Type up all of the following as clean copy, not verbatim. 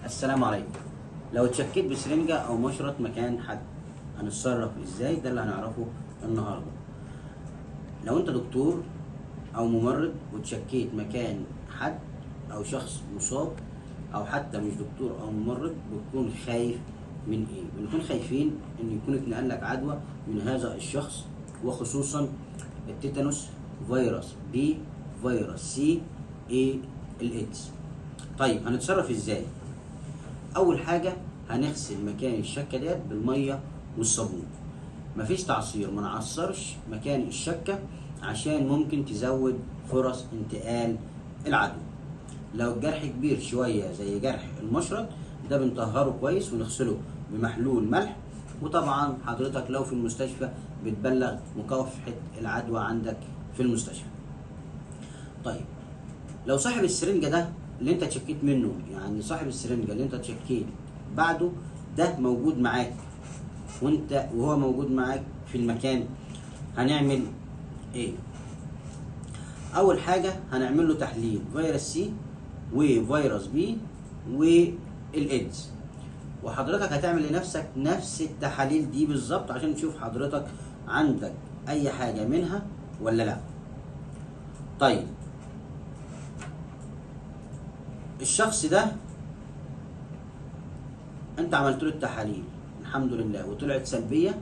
السلام عليكم. لو اتشكيت بسرنجة أو مشرط مكان حد هنتصرف ازاي؟ ده اللي هنعرفه النهارده. لو انت دكتور أو ممرض واتشكيت مكان حد أو شخص مصاب، أو حتى مش دكتور أو ممرض، بتكون خايف من ايه؟ بنكون خايفين إن يكون اتنقل لك عدوى من هذا الشخص، وخصوصا التيتانوس، فيروس بي، فيروس سي، الايدز. طيب هنتصرف ازاي؟ اول حاجه هنغسل مكان الشكه ديت بالميه والصابون. مفيش تعصير، ما نعصرش مكان الشكه عشان ممكن تزود فرص انتقال العدوى. لو الجرح كبير شويه زي جرح المشرط، ده بنطهره كويس ونغسله بمحلول ملح. وطبعا حضرتك لو في المستشفى بتبلغ مكافحه العدوى عندك في المستشفى. طيب لو صاحب السرنجه ده اللي انت اتشكيت منه، يعني صاحب السرنجه اللي انت اتشكيت بعده ده موجود معاك وهو موجود معاك في المكان، هنعمل ايه؟ اول حاجه هنعمل له تحليل فيروس سي وفيروس بي والايدز، وحضرتك هتعمل لنفسك نفس التحاليل دي بالظبط عشان تشوف حضرتك عندك اي حاجه منها ولا لا. طيب الشخص ده انت عملت له التحاليل الحمد لله وطلعت سلبيه،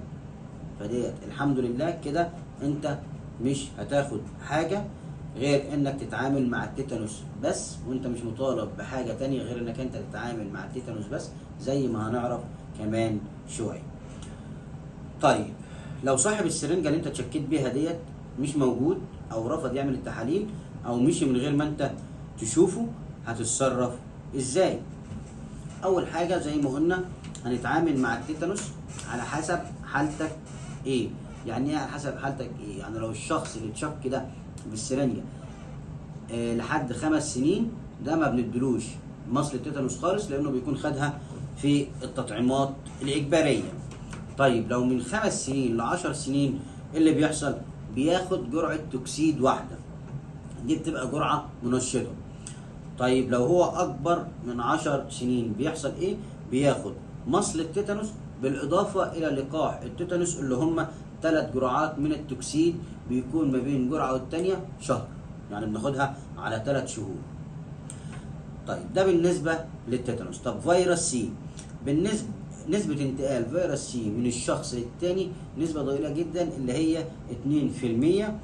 فديت الحمد لله كده انت مش هتاخد حاجه غير انك تتعامل مع التيتانوس بس، وانت مش مطالب بحاجه تانية غير انك انت تتعامل مع التيتانوس بس، زي ما هنعرف كمان شويه. طيب لو صاحب السرنجه اللي انت اتشكيت بيها ديت مش موجود او رفض يعمل التحاليل او مشي من غير ما انت تشوفه، هتتصرف ازاي؟ اول حاجه زي ما قلنا هنتعامل مع التيتانوس على حسب حالتك ايه. يعني ايه على حسب حالتك ايه؟ يعني لو الشخص اللي اتشك ده بالسرنجه لحد 5 سنين، ده ما بندلوش مصل التيتانوس خالص، لانه بيكون خدها في التطعيمات الاجباريه. طيب لو من 5 سنين ل 10 سنين، اللي بيحصل بياخد جرعه توكسيد واحده، دي بتبقى جرعه منشطه. طيب لو هو اكبر من 10 سنين بيحصل ايه؟ بياخد مصل التيتانوس بالاضافه الى لقاح التيتانوس، اللي هم 3 جرعات من التوكسيد، بيكون ما بين جرعه والتانيه شهر، يعني بناخدها على 3 شهور. طيب ده بالنسبه للتيتانوس. طب فيروس سي، بالنسبه نسبة انتقال فيروس سي من الشخص للتاني نسبة ضئيلة جدا، اللي هي 2%،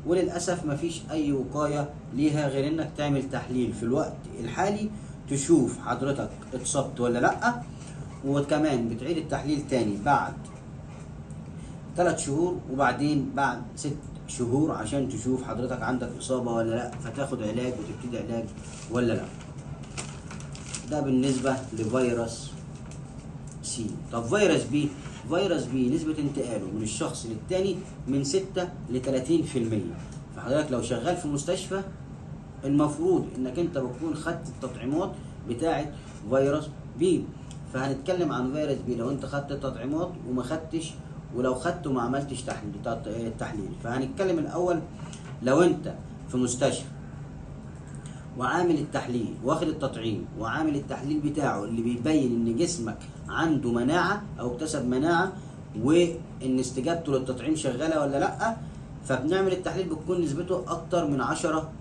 وللأسف مفيش أي وقاية ليها غير إنك تعمل تحليل في الوقت الحالي تشوف حضرتك اتصبت ولا لأ، وكمان بتعيد التحليل تاني بعد 3 شهور وبعدين بعد 6 شهور عشان تشوف حضرتك عندك إصابة ولا لأ، فتاخد علاج وتبتدي علاج ولا لأ. ده بالنسبة لفيروس سي. طب فيروس بي، فيروس بي نسبة انتقاله من الشخص للتاني من 6 ل 30%. فحضرتك لو شغال في مستشفى المفروض انك انت بتكون خدت التطعيمات بتاعة فيروس بي. فهنتكلم عن فيروس بي لو انت خدت التطعيمات وما خدتش، ولو خدته ما عملتش تحليل. فهنتكلم الاول لو انت في مستشفى وعامل التحليل واخد التطعيم وعامل التحليل بتاعه اللي بيبين ان جسمك عنده مناعة او اكتسب مناعة، وان استجابته للتطعيم شغالة ولا لا، فبنعمل التحليل بتكون نسبته اكتر من 10،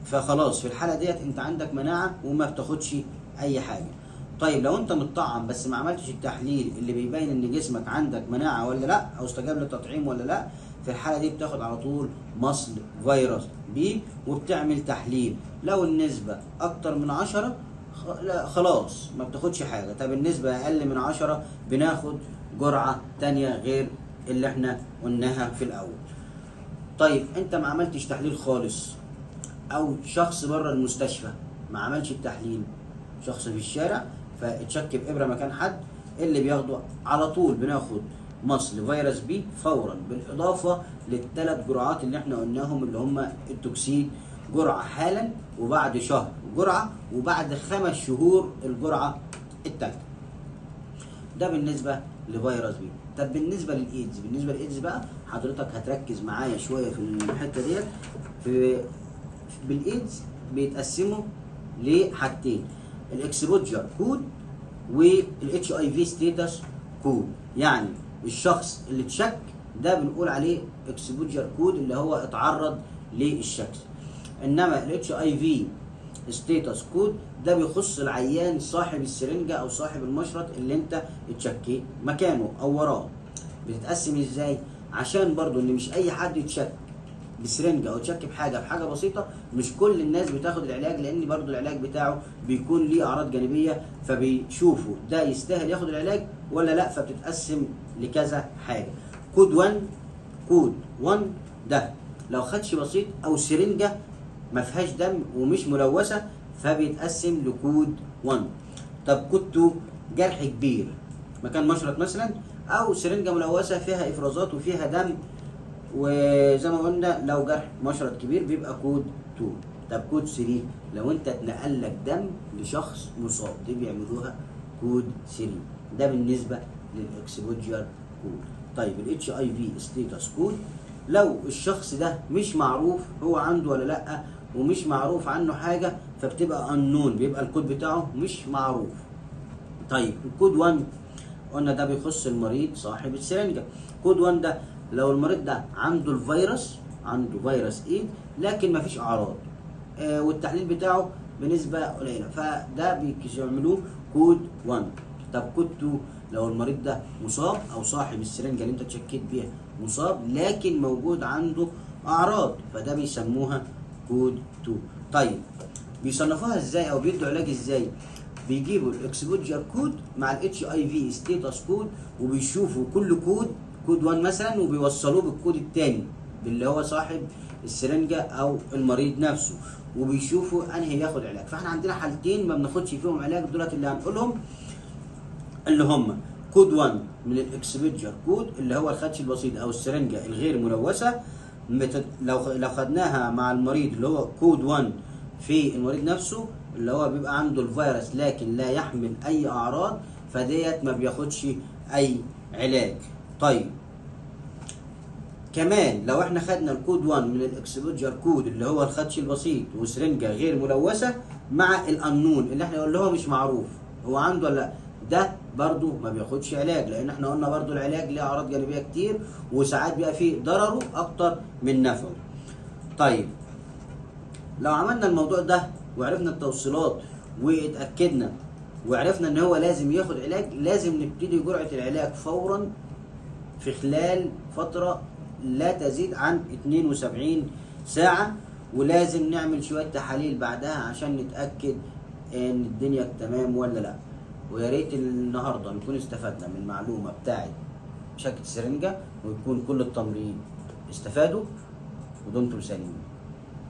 فخلاص في الحالة ديت انت عندك مناعة وما بتاخدش اي حاجة. طيب لو انت متطعم بس ما عملتش التحليل اللي بيبين ان جسمك عندك مناعة ولا لا، او استجاب للتطعيم ولا لا، في الحالة دي بتاخد على طول مصل فيروس بي وبتعمل تحليل. لو النسبة اكتر من 10 خلاص ما بتاخدش حاجة. طب النسبة اقل من 10 بناخد جرعة تانية غير اللي احنا قلناها في الاول. طيب انت ما عملتش تحليل خالص، او شخص بره المستشفى ما عملش التحليل، شخص في الشارع فاتشك بإبرة مكان حد، اللي بياخده على طول بناخد مصل فيروس بي فورا بالاضافه للثلاث جرعات اللي احنا قلناهم، اللي هم التوكسيد، جرعه حالا وبعد شهر جرعه وبعد 5 شهور الجرعه الثالثه. ده بالنسبه لفيروس بي. طب بالنسبه للايدز، بالنسبه للايدز بقى حضرتك هتركز معايا شويه في الحته ديت. بالايدز بيتقسموا لحاجتين. الاكسبوجر كود والاتش اي في ستيتس كود. يعني الشخص اللي اتشك ده بنقول عليه اكسبوجر كود اللي هو اتعرض للشك. انما الاتش اي في ستيتس كود ده بيخص العيان صاحب السرنجه او صاحب المشرط اللي انت اتشكيت مكانه او وراه. بتتقسم ازاي؟ عشان برضو ان مش اي حد يتشك بسرنجه او يتشك بحاجه بسيطه، مش كل الناس بتاخد العلاج، لان برضو العلاج بتاعه بيكون ليه اعراض جانبيه، فبيشوفوا ده يستاهل ياخد العلاج ولا لا، فبتتقسم لكذا حاجه. كود 1 ده لو خدش بسيط او سرنجه ما فيهاش دم ومش ملوثه فبيتقسم لكود 1. طب كود 2 جرح كبير مكان مشرط مثلا، او سرنجه ملوثه فيها افرازات وفيها دم، وزي ما قلنا لو جرح مشرط كبير بيبقى كود 2. طب كود 3 لو انت اتنقل لك دم لشخص مصاب دي بيعملوها كود 3. ده بالنسبه للاكسبوجر كود. طيب الاتش اي في ستيتس كود لو الشخص ده مش معروف هو عنده ولا لا ومش معروف عنه حاجه فبتبقى انون، بيبقى الكود بتاعه مش معروف. طيب الكود 1 قلنا ده بيخص المريض صاحب السرنجه. كود 1 ده لو المريض ده عنده الفيروس، عنده فيروس ايه لكن مفيش اعراض والتحليل بتاعه بنسبه قليله، فده بيعملوه كود 1. طب كود 2 لو المريض ده مصاب او صاحب السرنجه اللي انت اتشكيت بيها مصاب لكن موجود عنده اعراض، فده بيسموها كود 2. طيب بيصنفوها ازاي او بيدوا علاج ازاي؟ بيجيبوا الاكسبوجر كود مع الاتش اي في ستيتس كود وبيشوفوا كل كود 1 مثلا وبيوصلوه بالكود الثاني اللي هو صاحب السرنجه او المريض نفسه، وبيشوفوا انهي ياخد علاج. فاحنا عندنا حالتين ما بناخدش فيهم علاج دولت اللي هنقولهم، اللي هم كود 1 من الاكسبوجر كود اللي هو الخدش البسيط او السرنجه الغير ملوثه، لو خدناها مع المريض اللي هو كود 1 في المريض نفسه اللي هو بيبقى عنده الفيروس لكن لا يحمل اي اعراض، فديت ما بياخدش اي علاج. طيب كمان لو احنا خدنا الكود 1 من الاكسبوجر كود اللي هو الخدش البسيط وسرنجه غير ملوثه مع الانون اللي احنا اللي هو مش معروف هو عنده ولا لا، ده برضو ما بياخدش علاج، لان احنا قلنا برضو العلاج ليه اعراض جانبيه كتير وساعات بيبقى فيه ضرره اكتر من نفعه. طيب لو عملنا الموضوع ده وعرفنا التوصيلات واتاكدنا وعرفنا ان هو لازم ياخد علاج، لازم نبتدي جرعه العلاج فورا في خلال فتره لا تزيد عن 72 ساعه، ولازم نعمل شويه تحاليل بعدها عشان نتاكد ان الدنيا تمام ولا لا. ويا ريت النهارده نكون استفدنا من المعلومه بتاعت شكل السرنجه ويكون كل التمريض استفادوا ودمتم سالمين.